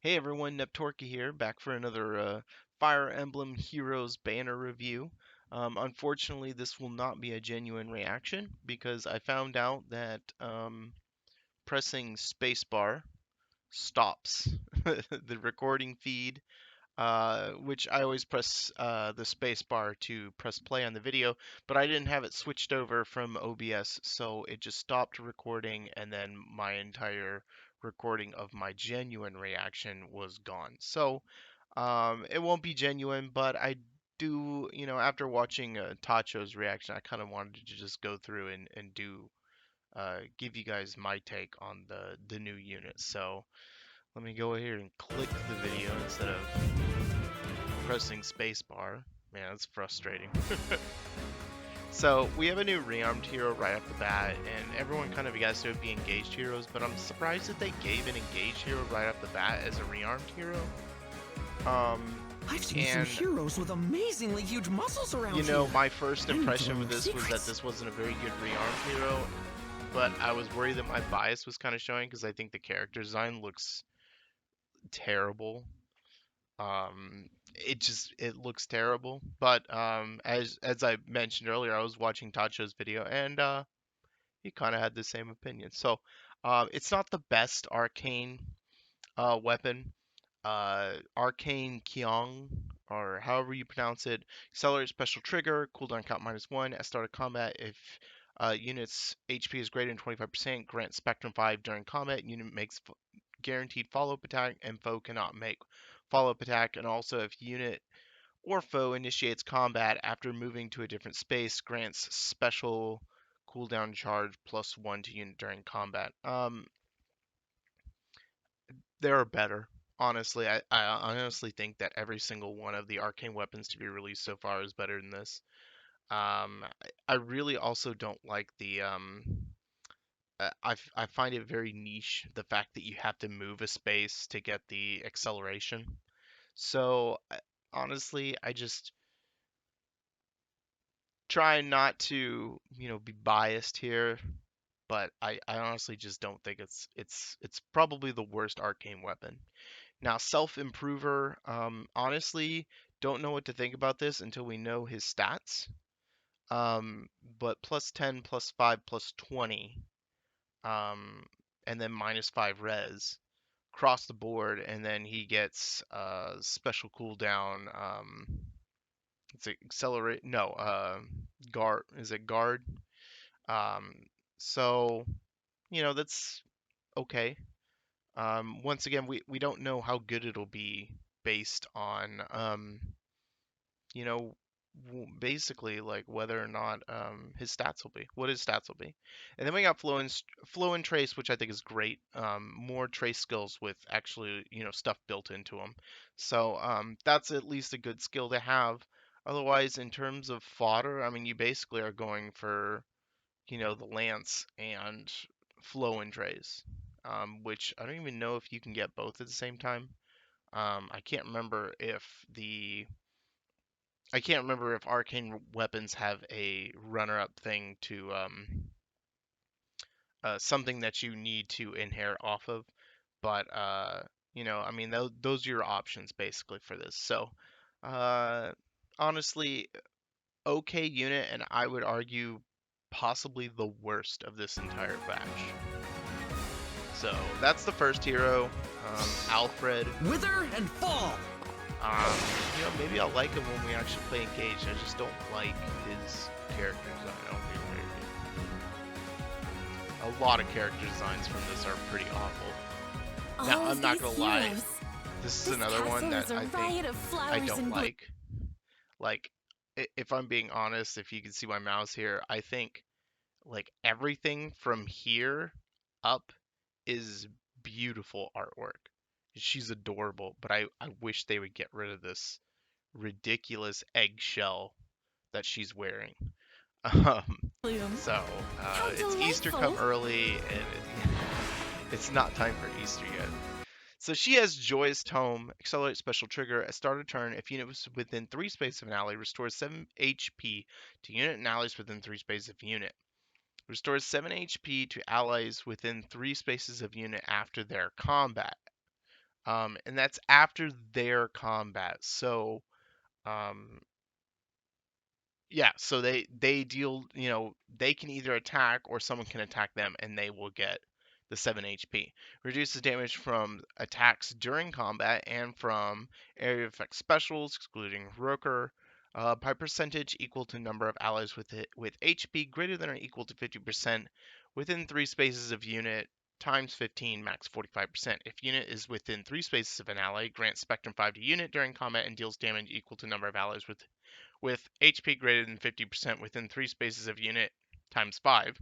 Hey everyone, Neptorka here, back for another Fire Emblem Heroes banner review. Unfortunately, this will not be a genuine reaction because I found out that pressing spacebar stops the recording feed, which I always press the space bar to press play on the video, but I didn't have it switched over from OBS, so it just stopped recording, and then my entire recording of my genuine reaction was gone. So it won't be genuine, but I do, after watching Tacho's reaction, I kind of wanted to just go through and do give you guys my take on the new unit. So let me go here and click the video instead of pressing spacebar. Man, that's frustrating. So we have a new rearmed hero right off the bat, and everyone kind of guessed it would be engaged heroes, but I'm surprised that they gave an engaged hero right off the bat as a rearmed hero. I've seen some And heroes with amazingly huge muscles around here. my first I need to impression learn with their this was that secrets. this wasn't a very good rearmed hero, but I was worried that my bias was kind of showing because I think the character design looks terrible. It looks terrible. But as I mentioned earlier, I was watching Tacho's video and he kind of had the same opinion. So it's not the best arcane weapon. Arcane Kyong, or however you pronounce it, accelerate special trigger, cooldown count -1 at start of combat. If unit's HP is greater than 25%, grant Spectrum 5 during combat. Unit makes guaranteed follow-up attack, and foe cannot make follow-up attack. And also, if unit or foe initiates combat after moving to a different space, grants special cooldown charge +1 to unit during combat. There are better. Honestly, I honestly think that every single one of the arcane weapons to be released so far is better than this. I really also don't like the I find it very niche the fact that you have to move a space to get the acceleration. So honestly, I just try not to, be biased here, but I honestly just don't think it's probably the worst arcane weapon. Now, self-improver, honestly, don't know what to think about this until we know his stats. But +10, +5, +20, and then -5 res across the board, and then he gets special cooldown. It's accelerate. No, guard. Is it guard? Um, so that's okay. Once again, we don't know how good it'll be based on you know, basically like whether or not what his stats will be. And then we got flow and trace, which I think is great. More trace skills with actually stuff built into them. So that's at least a good skill to have. Otherwise, in terms of fodder, I mean, you basically are going for the lance and flow and trace, which I don't even know if you can get both at the same time. I can't remember if the I can't remember if arcane weapons have a runner-up thing to something that you need to inherit off of, but I mean, those are your options basically for this. So, uh, honestly, okay unit, and I would argue possibly the worst of this entire batch. So that's the first hero, Alfred. Wither and fall! Maybe I'll like him when we actually play engaged. I just don't like his character design. I don't think very good. A lot of character designs from this are pretty awful. Now, All I'm not these gonna lie. heroes. This is This another one castle that is a I think riot of I flowers don't and like. Like, if I'm being honest, if you can see my mouse here, I think like everything from here up is beautiful artwork. She's adorable, but I wish they would get rid of this ridiculous eggshell that she's wearing. Um, bloom. so How it's Easter come delightful! early, and it's not time for Easter yet. So she has Joyous Tome, Accelerate Special Trigger. At start of turn, if unit was within 3 spaces of an ally, restores 7 HP to unit and allies within 3 spaces of unit. Restores 7 HP to allies within 3 spaces of unit after their combat. and that's after their combat. So um, yeah, so they deal, they can either attack or someone can attack them and they will get the 7 HP. Reduces damage from attacks during combat and from area effect specials, excluding Roker, by percentage equal to number of allies with HP greater than or equal to 50% within 3 spaces of unit times 15 max 45%. If unit is within 3 spaces of an ally, grants Spectrum 5 to unit during combat and deals damage equal to number of allies with HP greater than 50% within 3 spaces of unit times 5,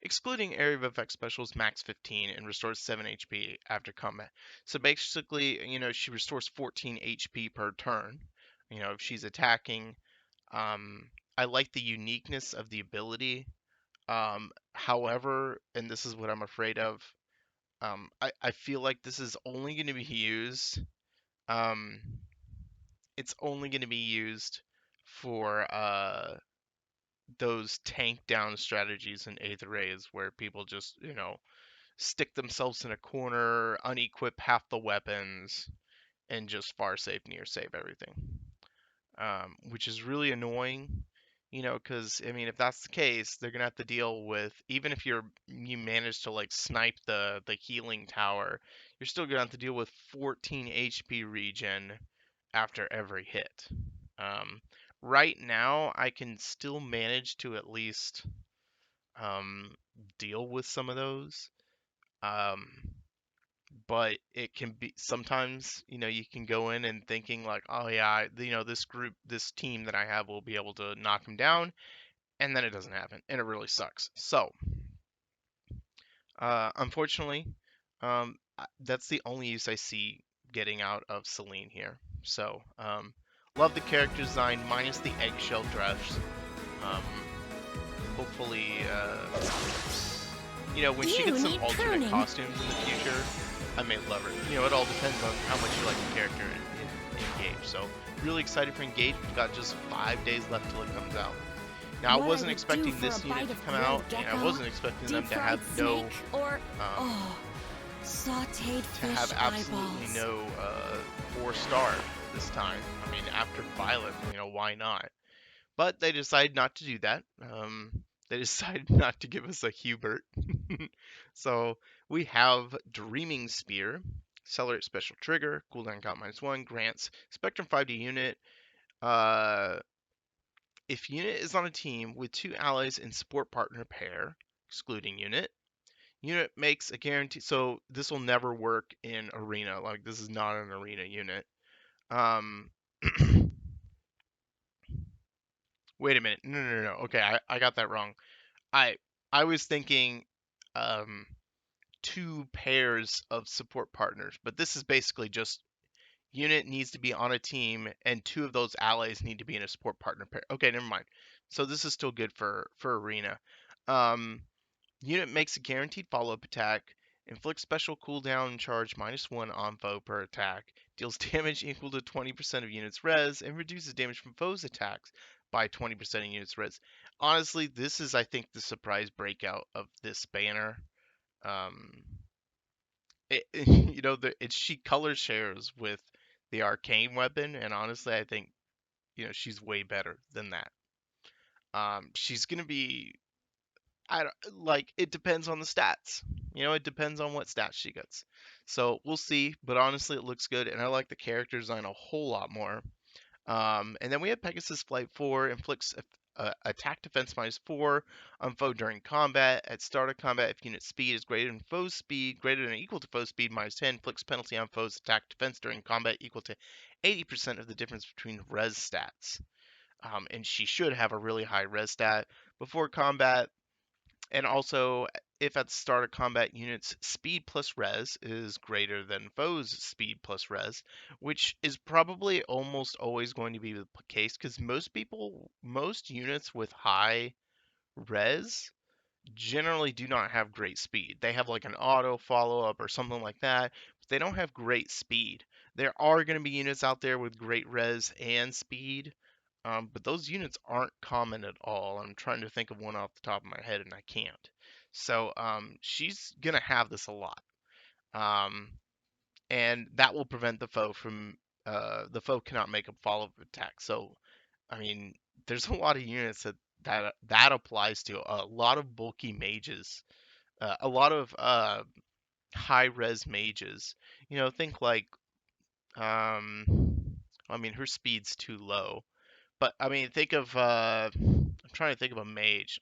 excluding area of effect specials max 15 and restores 7 HP after combat. So basically, she restores 14 HP per turn. If she's attacking, I like the uniqueness of the ability. However, and this is what I'm afraid of, I feel like this is only going to be used. Um, it's only going to be used for those tank down strategies in eighth rays where people just, stick themselves in a corner, unequip half the weapons, and just far save, near save everything. Which is really annoying, because I mean, if that's the case, they're gonna have to deal with, even if you manage to like snipe the healing tower, you're still gonna have to deal with 14 HP regen after every hit. Um, right now, I can still manage to at least um, deal with some of those. Um, but it can be sometimes, you can go in and thinking like, oh yeah, this team that I have will be able to knock him down, and then it doesn't happen, and it really sucks. So, unfortunately, that's the only use I see getting out of Celine here. So, love the character design minus the eggshell dress. Um, hopefully, when she You gets some need alternate pruning. costumes in the future, I may love her. It all depends on how much you like the character in Engage. So, really excited for Engage. We've got just 5 days left till it comes out. Now, I What I wasn't would do expecting for a this unit bite to of come grilled out, and I gecko, wasn't expecting them deep to have fried no, snake, or um, sautéed to have fish absolutely eyeballs. no 4-star this time. I mean, after Violet, why not? But they decided not to do that. They decided not to give us a Hubert. So we have Dreaming Spear, Accelerate Special Trigger, cooldown count -1, grants Spectrum 5 to unit. Uh, if unit is on a team with 2 allies in support partner pair, excluding unit makes a guarantee. So this will never work in arena. Like, this is not an arena unit. Um, wait a minute. No, no, no, no. Okay, I got that wrong. I I was thinking um, 2 pairs of support partners, but this is basically just unit needs to be on a team and 2 of those allies need to be in a support partner pair. Okay, never mind. So this is still good for arena. Um, Unit makes a guaranteed follow-up attack, inflicts special cooldown charge -1 on foe per attack, deals damage equal to 20% of unit's res, and reduces damage from foes' attacks by 20% of unit's res. Honestly, this is, I think, the surprise breakout of this banner. Um, she color shares with the arcane weapon, and honestly, I think, she's way better than that. She's gonna be I don't, like, it depends on the stats. It depends on what stats she gets. So we'll see, but honestly, it looks good, and I like the character design a whole lot more. And then we have Pegasus Flight 4, inflicts attack defense -4 on foe during combat. At start of combat, if unit speed is greater than foe's speed, greater than or equal to foe's speed -10, inflicts penalty on foe's attack defense during combat equal to 80% of the difference between res stats. And she should have a really high res stat before combat. And also, if at the start of combat units speed plus res is greater than foe's speed plus res, which is probably almost always going to be the case because most units with high res generally do not have great speed. They have like an auto follow up or something like that, but they don't have great speed. There are going to be units out there with great res and speed, but those units aren't common at all. I'm trying to think of one off the top of my head and I can't. So she's going to have this a lot. Um, and that will prevent the foe from the foe cannot make a follow-up attack. So, I mean, there's a lot of units that applies to a lot of bulky mages, a lot of high res mages. You know, think like um, I mean, her speed's too low, but I mean, think of I'm trying to think of a mage,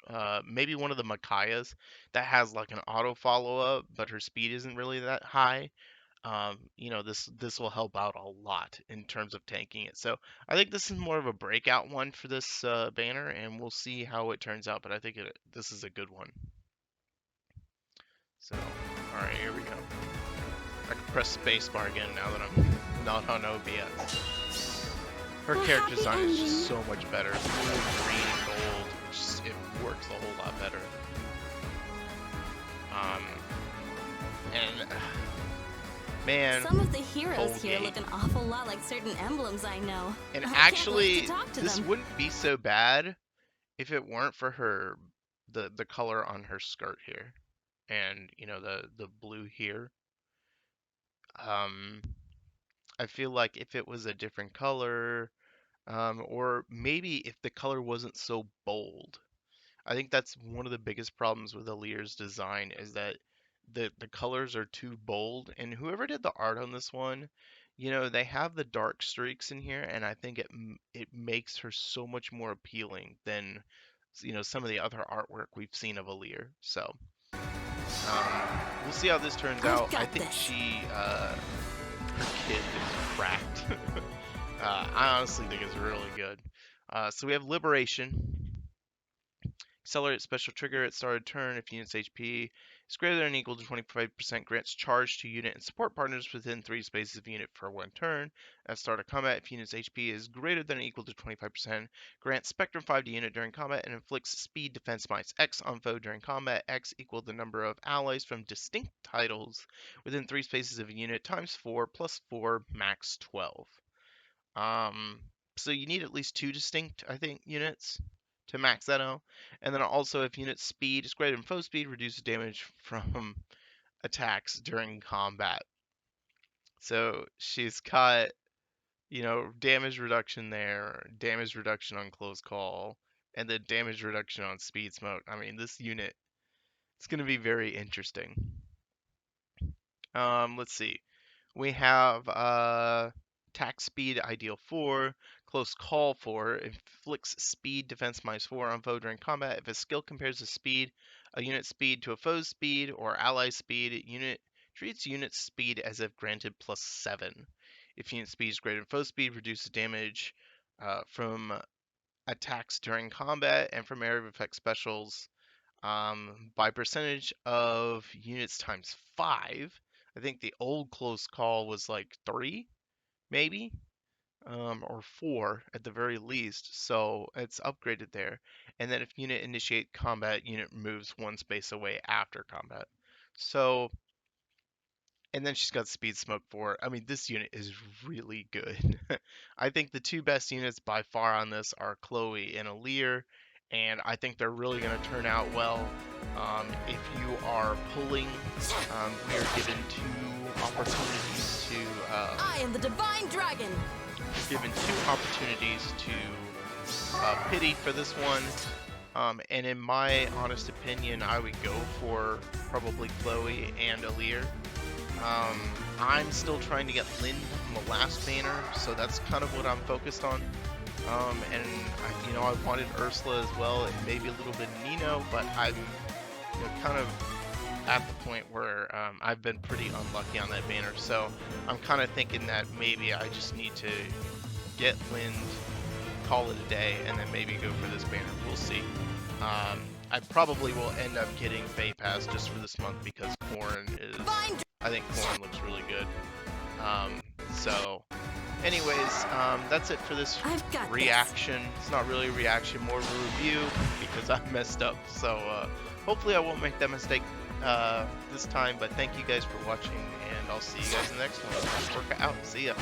maybe one of the Makayas that has like an auto follow up, but her speed isn't really that high. You know, this will help out a lot in terms of tanking it. So I think this is more of a breakout one for this banner, and we'll see how it turns out. But I think this is a good one. So, all right, here we go. I can press spacebar again now that I'm not on OBS. Her character design is just so much better. Blue, green, and gold. It works a whole lot better. And man, some of the heroes here Colgate. look an awful lot like certain emblems I know. And I actually, can't wait to talk to this them. wouldn't be so bad if it weren't for the color on her skirt here, and you know the blue here. Um, I feel like if it was a different color, or maybe if the color wasn't so bold. I think that's one of the biggest problems with Alir's design is that the colors are too bold. And whoever did the art on this one, you know, they have the dark streaks in here, and I think it makes her so much more appealing than you know some of the other artwork we've seen of Alir. So we'll see how this turns out. I think her kid is cracked. I honestly think it's really good. So we have Liberation. Accelerate special trigger at start of turn if unit's HP is greater than or equal to 25% grants charge to unit and support partners within 3 spaces of unit for 1 turn. At start of combat, if unit's HP is greater than or equal to 25%, grants Spectrum 5 to unit during combat and inflicts speed defense minus X on foe during combat. X equal the number of allies from distinct titles within 3 spaces of a unit times 4 plus 4 max 12. So you need at least 2 distinct, I think, units to max that out. And then also, if unit speed is greater than foe speed, reduces damage from attacks during combat. So she's got, you know, damage reduction there, damage reduction on close call, and then damage reduction on speed smoke. I mean, this unit, it's going to be very interesting. Let's see. We have attack speed ideal 4, close call 4, inflicts speed defense minus 4 on foe during combat. If a skill compares the speed, a unit speed to a foe's speed or ally speed, unit treats unit speed as if granted plus 7. If unit speed is greater than foe speed, reduces damage from attacks during combat and from area of effect specials by percentage of units times 5. I think the old close call was like 3, maybe, or 4 at the very least. So it's upgraded there. And then if unit initiate combat, unit moves 1 space away after combat. So, and then she's got speed smoke 4. I mean, this unit is really good. I think the 2 best units by far on this are Chloe and Alir, and I think they're really going to turn out well. If you are pulling, we are given 2 opportunities to. I am the Divine Dragon. Given 2 opportunities to pity for this one. And in my honest opinion, I would go for probably Chloe and Alir. I'm still trying to get Lind from the last banner, so that's kind of what I'm focused on. And you know, I wanted Ursula as well, and maybe a little bit of Nino, but I'm kind of at the point where I've been pretty unlucky on that banner. So I'm kind of thinking that maybe I just need to get Lind, call it a day, and then maybe go for this banner. We'll see. I probably will end up getting FeH Pass just for this month because Corn is. I think Corn looks really good. So, anyways, that's it for this reaction. It's not really a reaction, more of a review because I messed up. So, hopefully I won't make that mistake this time. But thank you guys for watching, and I'll see you guys in the next one. Work out. See ya.